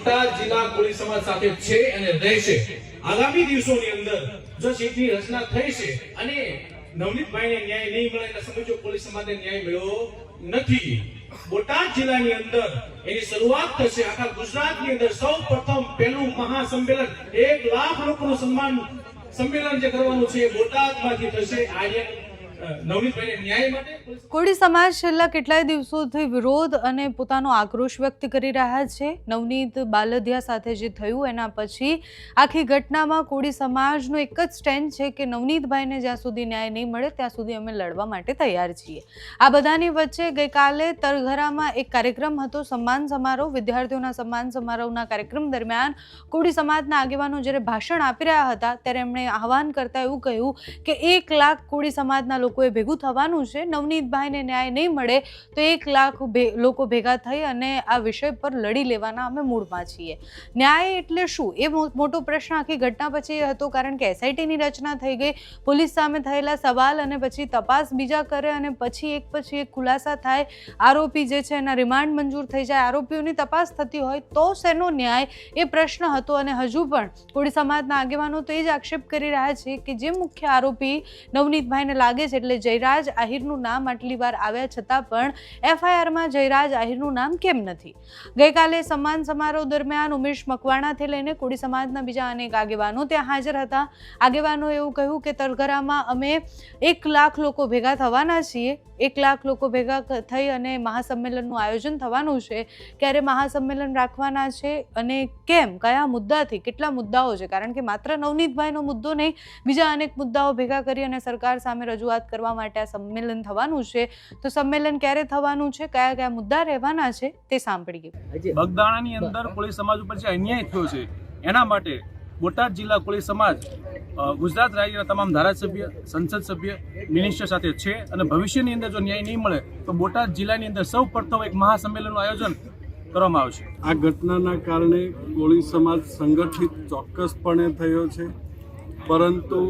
બોટાદ જિલ્લા કોળી સમાજ સાથે છે અને રહેશે। આગામી દિવસોની અંદર જો સીટની રચના થઈ છે અને નવનીતભાઈને ન્યાય નહીં મળે એટલે સમજો કોળી સમાજને ન્યાય મળ્યો નથી। બોટાદ જિલ્લાની અંદર એની શરૂઆત થશે। આખા ગુજરાતની અંદર સૌપ્રથમ પહેલું મહાસંમેલન 1 લાખ લોકોનું સંમેલન જે કરવાનું છે બોટાદમાંથી થશે। આજે નવનીતભાઈને ન્યાય માટે કોળી સમાજ છેલ્લા કેટલાય દિવસોથી વિરોધ અને પોતાનો આક્રોશ વ્યક્ત કરી રહ્યા છે। નવનીત બાલદિયા સાથે જે થયું એના પછી આખી ઘટનામાં કોળી સમાજનો એક જ સ્ટેન્ડ છે કે નવનીતભાઈને જ્યાં સુધી ન્યાય નહીં મળે ત્યાં સુધી અમે લડવા માટે તૈયાર છીએ। આ બધાની વચ્ચે ગઈકાલે તરઘરામાં એક કાર્યક્રમ હતો, સન્માન સમારોહ। વિદ્યાર્થીઓના સન્માન સમારોહના કાર્યક્રમ દરમિયાન કોળી સમાજના આગેવાનો જ્યારે ભાષણ આપી રહ્યા હતા ત્યારે એમણે આહવાન કરતા એવું કહ્યું કે 1 લાખ કોળી સમાજના લોકોએ ભેગું થવાનું છે। નવનીતભાઈને ન્યાય નહીં મળે તો 1 લાખ લોકો ભેગા થઈ અને આ વિષય પર લડી લેવાના અમે મૂડમાં છીએ। ન્યાય એટલે શું એ મોટો પ્રશ્ન આખી ઘટના પછી હતો, કારણ કે એસઆઈટીની રચના થઈ ગઈ, પોલીસ સામે થયેલા સવાલ અને પછી તપાસ બીજા કરે અને પછી એક ખુલાસા થાય, આરોપી જે છે એના રિમાન્ડ મંજૂર થઈ જાય, આરોપીઓની તપાસ થતી હોય તો શેનો ન્યાય એ પ્રશ્ન હતો। અને હજુ પણ કોળી સમાજના આગેવાનો તો એ જ આક્ષેપ કરી રહ્યા છે કે જે મુખ્ય આરોપી નવનીતભાઈને લાગે છે એટલે જયરાજ આહિરનું નામ આટલી વાર આવ્યા છતાં પણ એફઆઈઆરમાં જયરાજ આહિરનું નામ કેમ નથી? ગઈકાલે સન્માન સમારોહ દરમિયાન ઉમેશ મકવાણાથી લઈને કોળી સમાજના બીજા અનેક આગેવાનો ત્યાં હાજર હતા। આગેવાનોએ એવું કહ્યું કે તરઘરામાં અમે 1 લાખ લોકો ભેગા થવાના છીએ। 1 લાખ લોકો ભેગા થઈ અને મહાસંમેલનનું આયોજન થવાનું છે। ક્યારે મહાસંમેલન રાખવાના છે અને કેમ, કયા મુદ્દાથી, કેટલા મુદ્દાઓ છે, કારણ કે માત્ર નવનીતભાઈનો મુદ્દો નહીં, બીજા અનેક મુદ્દાઓ ભેગા કરી અને સરકાર સામે રજૂઆત કરવા માટે આ સંમેલન થવાનું છે। તો સંમેલન ક્યારે થવાનું છે, કયા કયા મુદ્દા રહેવાના છે તે સાંભળીએ। બગદાણાની અંદર કોળી સમાજ ઉપર જે અન્યાય થયો છે એના માટે બોટાદ જિલ્લા કોળી સમાજ ગુજરાત રાજ્યના તમામ ધારાસભ્ય, સંસદ સભ્ય, મિનિસ્ટર સાથે છે અને ભવિષ્યની અંદર જો ન્યાય નહીં મળે તો બોટાદ જિલ્લાની અંદર સૌ પ્રથમ એક મહાસંમેલનનું આયોજન કરવામાં આવશે। આ ઘટનાના કારણે કોળી સમાજ સંગઠિત ચોક્કસપણે થયો છે, પરંતુ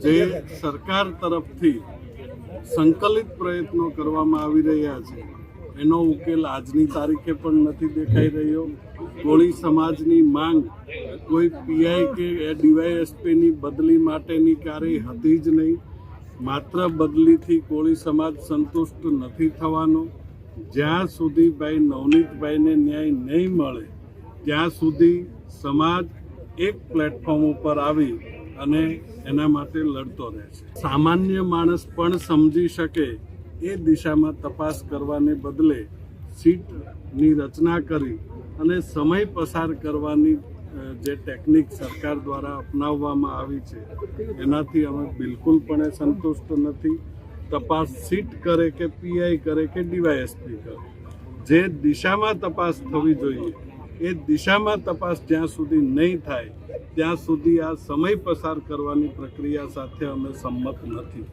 જે સરકાર તરફથી સંકલિત પ્રયત્નો કરવામાં આવી રહ્યા છે એનો ઉકેલ આજની તારીખે પણ નથી દેખાઈ રહ્યો। કોળી સમાજની માંગ કોઈ પીઆઈ કે ડીવાયએસપીની બદલી માટેની ક્યારેય હતી જ નહીં। માત્ર બદલીથી કોળી સમાજ સંતુષ્ટ નથી થવાનો। જ્યાં સુધી ભાઈ નવનીતભાઈને ન્યાય નહીં મળે ત્યાં સુધી સમાજ એક પ્લેટફોર્મ ઉપર આવી અને એના માટે લડતો રહેશે। સામાન્ય માણસ પણ સમજી શકે એ દિશામાં તપાસ કરવાને બદલે સીટની રચના કરી અને સમય પસાર કરવાની જે ટેકનિક સરકાર દ્વારા અપનાવવામાં આવી છે એનાથી અમે બિલકુલ પણ સંતુષ્ટ નથી। તપાસ સીટ કરે કે પીઆઈ કરે કે ડીવાયએસપી કરે, જે દિશામાં તપાસ થવી જોઈએ એ દિશામાં તપાસ જ્યાં સુધી નહીં થાય ત્યાં સુધી આ સમય પસાર કરવાની પ્રક્રિયા સાથે અમે સંમત નથી।